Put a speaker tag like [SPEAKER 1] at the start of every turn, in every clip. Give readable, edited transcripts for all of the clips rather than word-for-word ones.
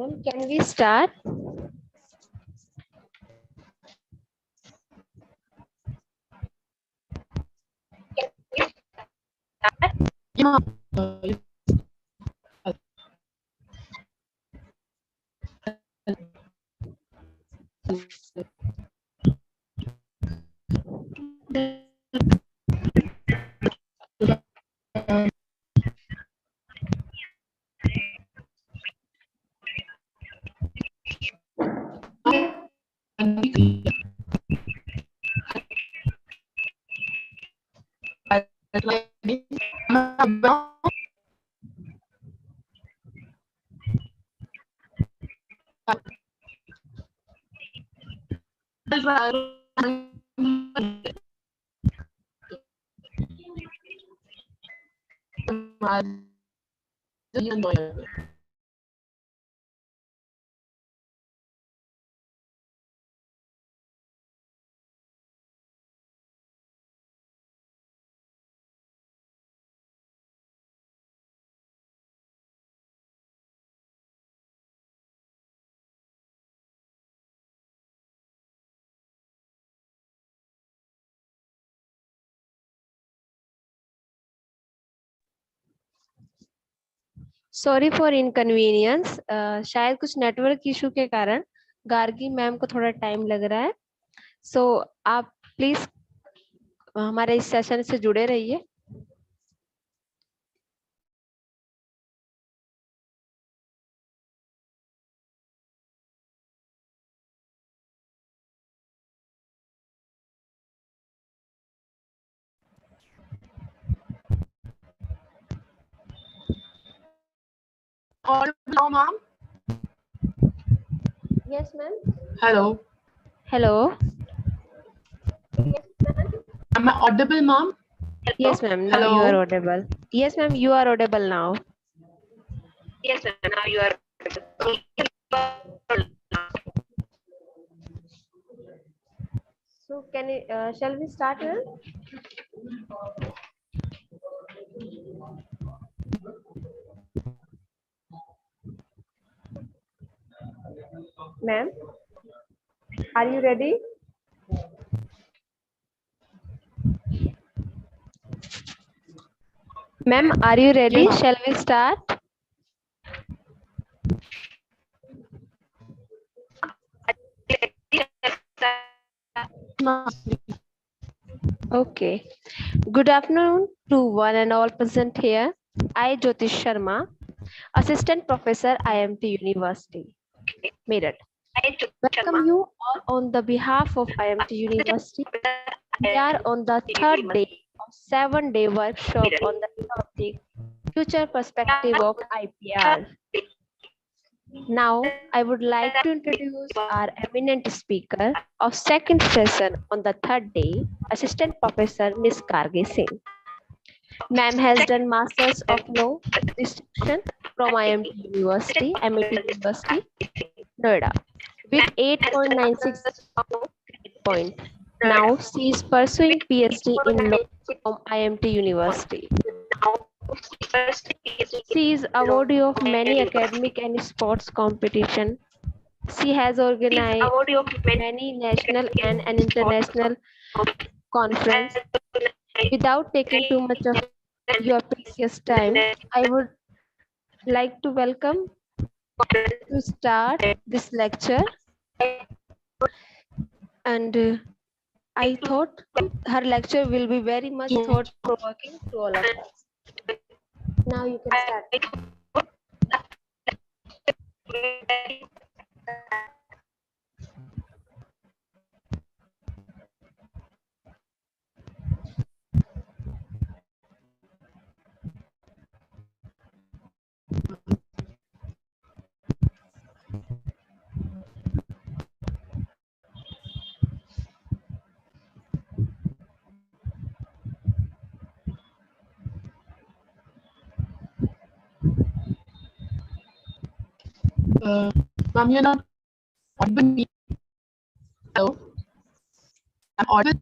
[SPEAKER 1] Ma'am, can we start? Sorry for inconvenience. शायद कुछ network issue के कारण गार्गी मैम को थोड़ा टाइम लग रहा है। सो आप प्लीज हमारे इस सेशन से जुड़े रहिए।
[SPEAKER 2] Audible now, ma'am?
[SPEAKER 1] Yes, ma'am.
[SPEAKER 2] Hello.
[SPEAKER 1] Hello.
[SPEAKER 2] Am I audible, ma'am?
[SPEAKER 1] Yes, ma'am. Now
[SPEAKER 2] Hello.
[SPEAKER 1] you are audible. Yes, ma'am. You are audible now.
[SPEAKER 2] Yes, ma'am. Now you are.
[SPEAKER 1] So can we, shall we start, ma'am? Ma'am, are you ready? Ma'am, are you ready?
[SPEAKER 2] Yes.
[SPEAKER 1] Shall we start? Okay. Good afternoon to one and all present here. I, Jyotish Sharma, Assistant Professor, IIMT University, Meerut. Welcome you all on the behalf of IIMT University. We are on the third day of 7-day workshop on the topic Future Perspective of IPR. Now, I would like to introduce our eminent speaker of second session on the third day, Assistant Professor Ms. Kargi Singh. Ma'am has done Masters of Law distinction from IIMT University, Noida, with 8.96 point. Now she is pursuing PhD in law from IIMT University. She is awardee of many academic and sports competition. She has organized many national and an international conference. Without taking too much of your precious time, I would like to welcome to start this lecture. And I thought her lecture will be very much thought-provoking to all of us. Now you can start.
[SPEAKER 2] Ma'am, you're not audible. Hello. I'm audible.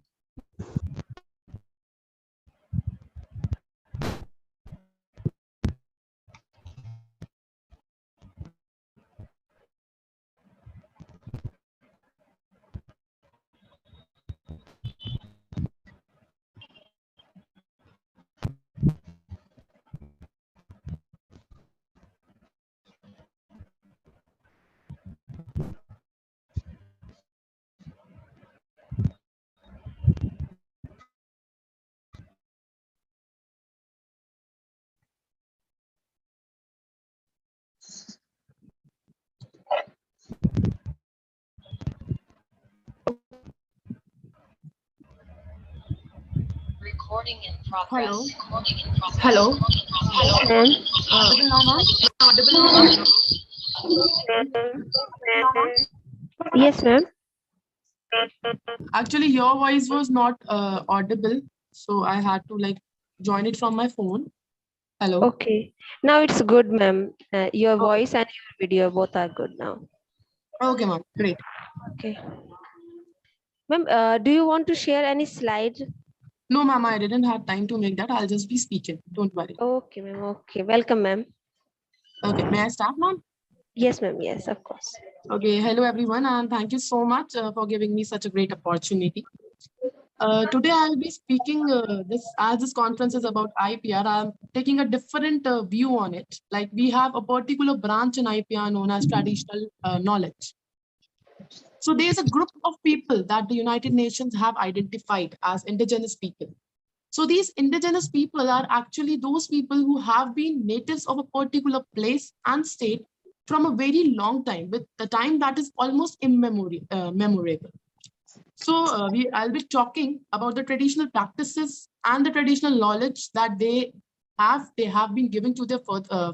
[SPEAKER 2] Hello. Hello.
[SPEAKER 1] Yes, ma'am.
[SPEAKER 2] Audible now, ma'am? Audible now, ma'am?
[SPEAKER 1] Yes, ma'am.
[SPEAKER 2] Actually, your voice was not audible, so I had to like join it from my phone. Hello.
[SPEAKER 1] Okay. Now it's good, ma'am. Your
[SPEAKER 2] Okay,
[SPEAKER 1] voice and your video both are good now.
[SPEAKER 2] okay, ma'am. Great.
[SPEAKER 1] Okay. Ma'am, do you want to share any slide?
[SPEAKER 2] No, ma'am, I didn't have time to make that. I'll just be speaking. Don't worry.
[SPEAKER 1] Okay, ma'am. Okay. Welcome, ma'am.
[SPEAKER 2] Okay, may I start, ma'am?
[SPEAKER 1] Yes, ma'am. Yes, of course.
[SPEAKER 2] Okay, hello everyone, and thank you so much for giving me such a great opportunity. Today I'll be speaking this conference is about IPR. I'm taking a different view on it. Like we have a particular branch in IPR known as traditional knowledge. So there's a group of people that the United Nations have identified as indigenous people. So these indigenous people are actually those people who have been natives of a particular place and state from a very long time, with the time that is almost memorable. So I'll be talking about the traditional practices and the traditional knowledge that they have been giving to their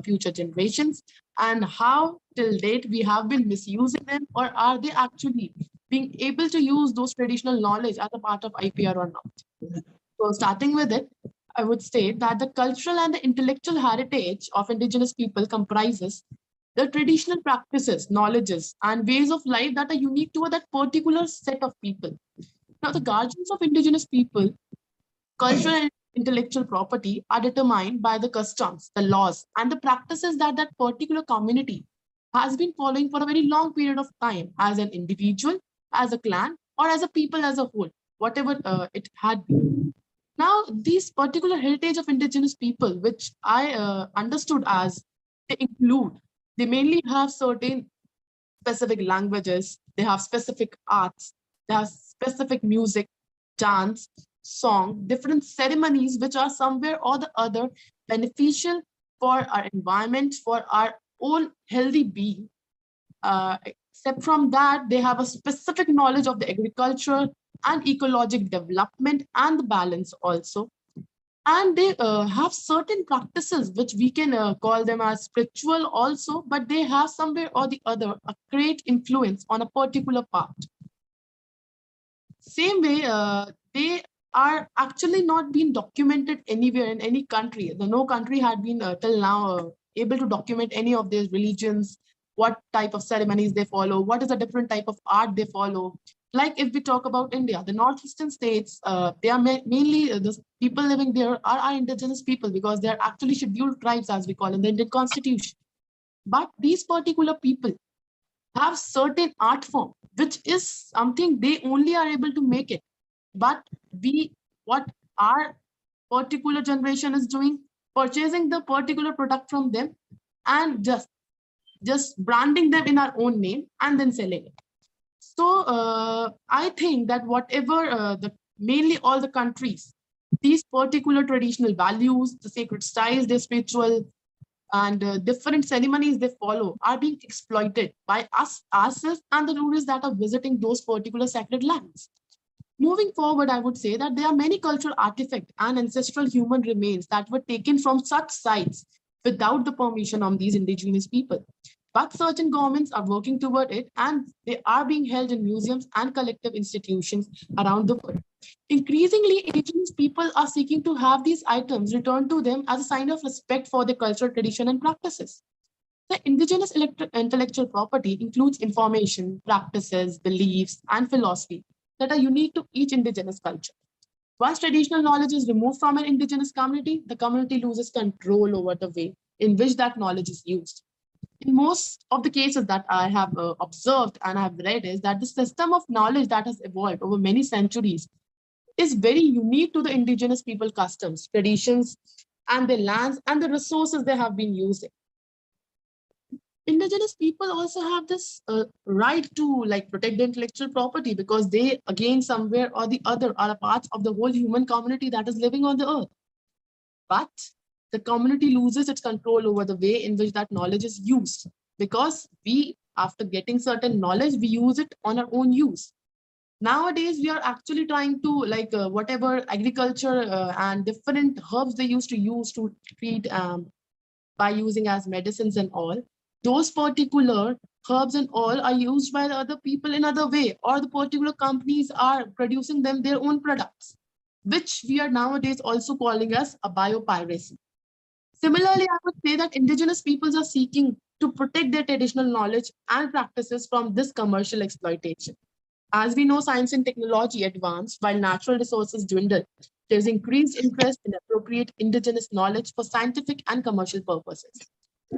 [SPEAKER 2] future generations, and how till date we have been misusing them, or are they actually being able to use those traditional knowledge as a part of IPR or not. So starting with it, I would state that the cultural and the intellectual heritage of indigenous people comprises the traditional practices, knowledges, and ways of life that are unique to that particular set of people. Now, the guardians of indigenous people, cultural and intellectual property are determined by the customs, the laws, and the practices that that particular community has been following for a very long period of time as an individual, as a clan, or as a people as a whole, whatever it had been. Now, these particular heritage of indigenous people, which I understood as they include, they mainly have certain specific languages, they have specific arts, they have specific music, dance, song, different ceremonies, which are somewhere or the other beneficial for our environment, for our own healthy being. Except from that, they have a specific knowledge of the agriculture and ecologic development and the balance also. And they have certain practices which we can call them as spiritual also, but they have somewhere or the other a great influence on a particular part. Same way, they are actually not being documented anywhere in any country. No country had been till now able to document any of these religions, what type of ceremonies they follow, what is the different type of art they follow. Like if we talk about India, the northeastern states, they are mainly the people living there are indigenous people, because they are actually scheduled tribes, as we call in the Indian constitution. But these particular people have certain art form, which is something they only are able to make it. But what our particular generation is doing, purchasing the particular product from them and just branding them in our own name and then selling it. So I think that whatever mainly all the countries, these particular traditional values, the sacred styles, the spiritual and different ceremonies they follow are being exploited by ourselves and the tourists that are visiting those particular sacred lands. Moving forward, I would say that there are many cultural artifacts and ancestral human remains that were taken from such sites without the permission of these indigenous people. But certain governments are working toward it, and they are being held in museums and collective institutions around the world. Increasingly, indigenous people are seeking to have these items returned to them as a sign of respect for their cultural tradition and practices. The indigenous intellectual property includes information, practices, beliefs, and philosophy that are unique to each indigenous culture. Once traditional knowledge is removed from an indigenous community, the community loses control over the way in which that knowledge is used. In most of the cases that I have observed and I have read is that the system of knowledge that has evolved over many centuries is very unique to the indigenous people customs, traditions, and the lands and the resources they have been using. Indigenous people also have this right to like protect the intellectual property, because they again somewhere or the other are a part of the whole human community that is living on the earth. But the community loses its control over the way in which that knowledge is used, because we, after getting certain knowledge, we use it on our own use. Nowadays, we are actually trying to whatever agriculture and different herbs they used to use to treat by using as medicines and all, those particular herbs and all are used by the other people in other way, or the particular companies are producing them their own products, which we are nowadays also calling as a biopiracy. Similarly, I would say that indigenous peoples are seeking to protect their traditional knowledge and practices from this commercial exploitation. As we know, science and technology advance while natural resources dwindle. There's increased interest in appropriate indigenous knowledge for scientific and commercial purposes.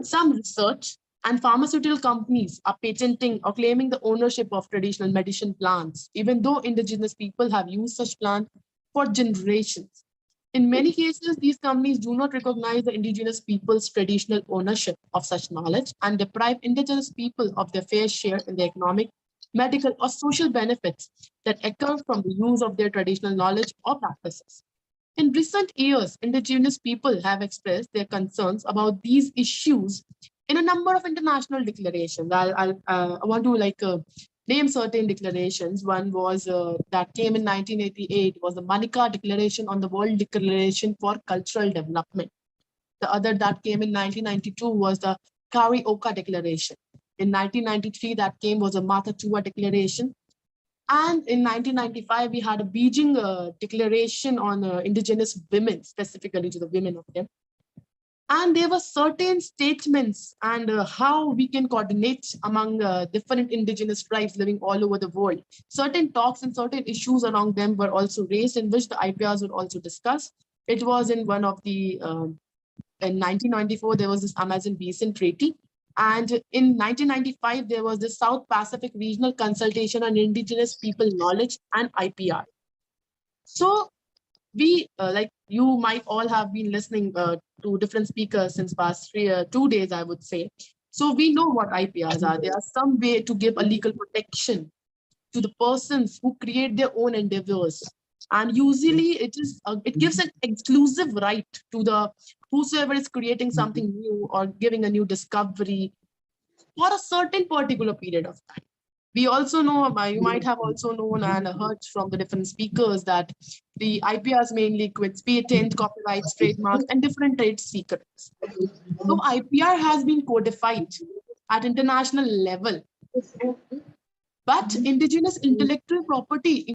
[SPEAKER 2] Some research and pharmaceutical companies are patenting or claiming the ownership of traditional medicine plants, even though indigenous people have used such plants for generations. In many cases, these companies do not recognize the indigenous people's traditional ownership of such knowledge and deprive indigenous people of their fair share in the economic, medical, or social benefits that occur from the use of their traditional knowledge or practices. In recent years, indigenous people have expressed their concerns about these issues in a number of international declarations. I want to name certain declarations. One was that came in 1988 was the Manika Declaration on the World Declaration for Cultural Development. The other that came in 1992 was the Karioka Declaration. In 1993, that came was a Mathatua Declaration. And in 1995, we had a Beijing Declaration on indigenous women, specifically to the women of them. And there were certain statements and how we can coordinate among different indigenous tribes living all over the world. Certain talks and certain issues around them were also raised, in which the IPRs were also discussed. It was in one of the, in 1994, there was this Amazon Basin Treaty. And in 1995, there was the South Pacific Regional Consultation on Indigenous People Knowledge and IPR. So we like you might all have been listening to different speakers since past 2 days, I would say. So we know what IPRs are. They are some way to give a legal protection to the persons who create their own endeavors. And usually it gives an exclusive right to the whosoever is creating something new or giving a new discovery for a certain particular period of time. We also know, you might have also known and heard from the different speakers that the IPRs mainly quits patent, copyrights, trademarks, and different trade secrets. So IPR has been codified at international level, but indigenous intellectual property